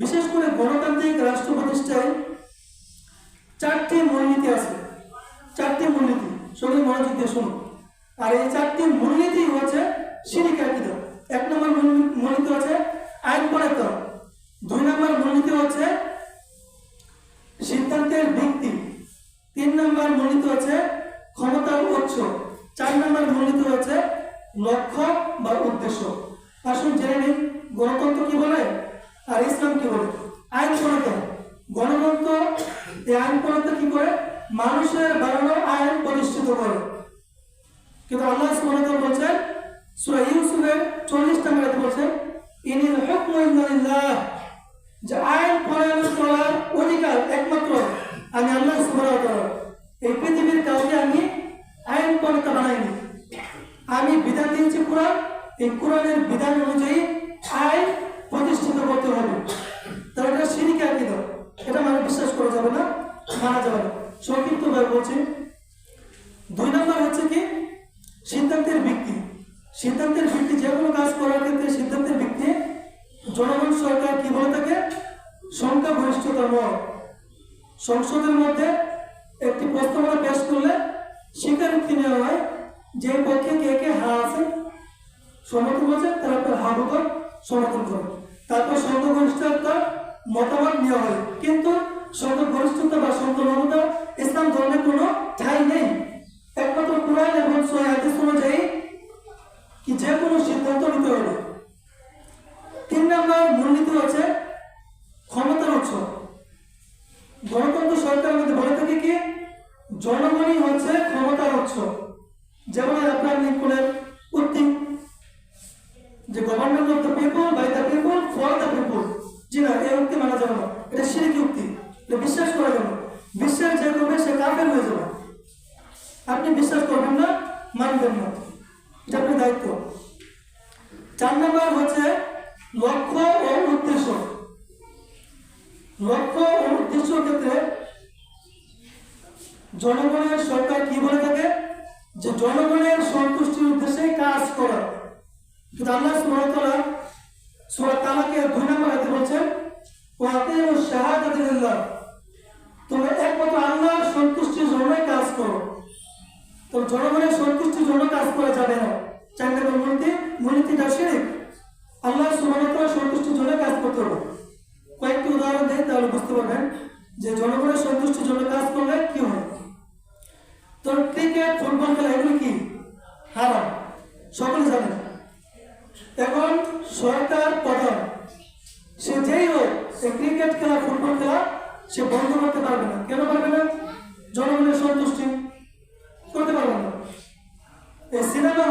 বিশেষ করে গণতান্ত্রিক রাষ্ট্র প্রতিষ্ঠায় 4টি মূলনীতি আছে। 4টি মূলনীতি, সবাই মনোযোগ দিয়ে শুনুন। আর এই 4টি মূলনীতি হচ্ছে শিরিক আকীদা। 1 নম্বর মূলনীতি হচ্ছে আইন প্রণয়ন, 2 নম্বর মূলনীতি হচ্ছে সিদ্ধান্তের ভিত্তি, 3 নম্বর মূলনীতি হচ্ছে ক্ষমতার উৎস, 4 নম্বর মূলনীতি হচ্ছে লক্ষ্য বা উদ্দেশ্য। আসুন জেনে নিন গণতন্ত্র কি বলে আর ইসলাম কি বলে। আইন প্রণয়ন, গণতন্ত্র এই আইন প্রণয়ন কি করে? মানুষের বানানো আইন প্রতিষ্ঠিত করে। কিন্তু আল্লাহ সুবহানাহু ওয়া তাআলা বলেন সূরা ইউসুফের 40 নম্বর আয়াতে বলেন ইনিল হুকমু ইল্লা লিল্লাহ, যে আইন প্রণয়ন করার অধিকার একমাত্র আমি আল্লাহ সুবহানাহু ওয়া তাআলা। এই পৃথিবীর কাউকে আমি আইন প্রণেতা বানাইনি, আমি বিধান দিয়েছি কোরআন, এই কোরআনের বিধান অনুযায়ী আইন প্রতিষ্ঠিত করতে হবে। তাহলে এটা শিরিক আকীদা, এটা মানে বিশ্বাস করা যাবে না, মানা যাবে না। সংক্ষিপ্তভাবে বলছি। 2 নম্বর হচ্ছে কি সিদ্ধান্তের ভিত্তি। সিদ্ধান্তের ভিত্তি, যে কোনো কাজ করার ক্ষেত্রে সিদ্ধান্তের ভিত্তি জনগণ সরকার কি বলে থাকে? সংখ্যাগরিষ্ঠতার মত। সংসদের মধ্যে একটি প্রস্তাবনা পেশ করলে স্বীকারোক্তি নেওয়া হয় যে পক্ষে কে কে হা আছে, সমর্থন আছে, তারপর হা মতো সমর্থন করে, তারপর সংখ্যাগরিষ্ঠতার মতামত নেওয়া হয়। কিন্তু সংখ্যাগরিষ্ঠতা বা সংখ্যালঘুতা ইসলাম ধর্মের কোনো ঠাঁই নেই। একমাত্র কোরআন এবং সহিহ হাদিস অনুযায়ী কি যে কোনো সিদ্ধান্ত নিতে হবে। 3 নম্বর মূলনীতি হচ্ছে ক্ষমতার উৎস। গণতন্ত্র সরকারের মধ্যে বলে থাকে কি জনগণই হচ্ছে ক্ষমতার উৎস। যেমন আপনার লিঙ্কনের উক্তি যে government of the people, by the people, for the people. জি না, এই উক্তি মানা যাবে না, এটা শিরকি উক্তি, এটা বিশ্বাস করা যাবে না। বিশ্বাস যে করবে সে কাফের হয়ে যাবে। আপনি বিশ্বাস করবেন না, মানবেন না, এটা আপনার দায়িত্ব। 4 নম্বর হচ্ছে লক্ষ্য ও উদ্দেশ্য। লক্ষ্য ও উদ্দেশ্য ক্ষেত্রে জনগণের সরকার কি বলে থাকে? যে জনগণের সন্তুষ্টির উদ্দেশ্যে কাজ করা। কিন্তু আল্লাহ সুবহানাহু ওয়া তাআলা সূরা তালাকের 2 নম্বর আয়াতে বলেছেন ওয়া আতিউশ শাহাদাতা লিল্লাহ, তোমরা একমাত্র আল্লাহর সন্তুষ্টির জন্যই কাজ করো। তো জনগণের সন্তুষ্টির জন্য কাজ করা যাবে না। 4 নম্বর মূলনীতিটা শিরক। আল্লাহ সুবহানাহু ওয়া তাআলার সন্তুষ্টির জন্য কাজ করতে হবে। কয়েকটি উদাহরণ দেই তাহলে বুঝতে পারবেন যে জনগণের সন্তুষ্টির জন্য কাজ করলে কি হয়। তো ক্রিকেট, ফুটবল খেলা এগুলি কি হারাম, সকলে জানেন। এখন সরকার প্রধান সে যেই হোক সে ক্রিকেট খেলা, ফুটবল খেলা সে বন্ধ করতে পারবে না। কেন পারবে না? জনগণের সন্তুষ্টি করতে পারবে না। এই সিনেমা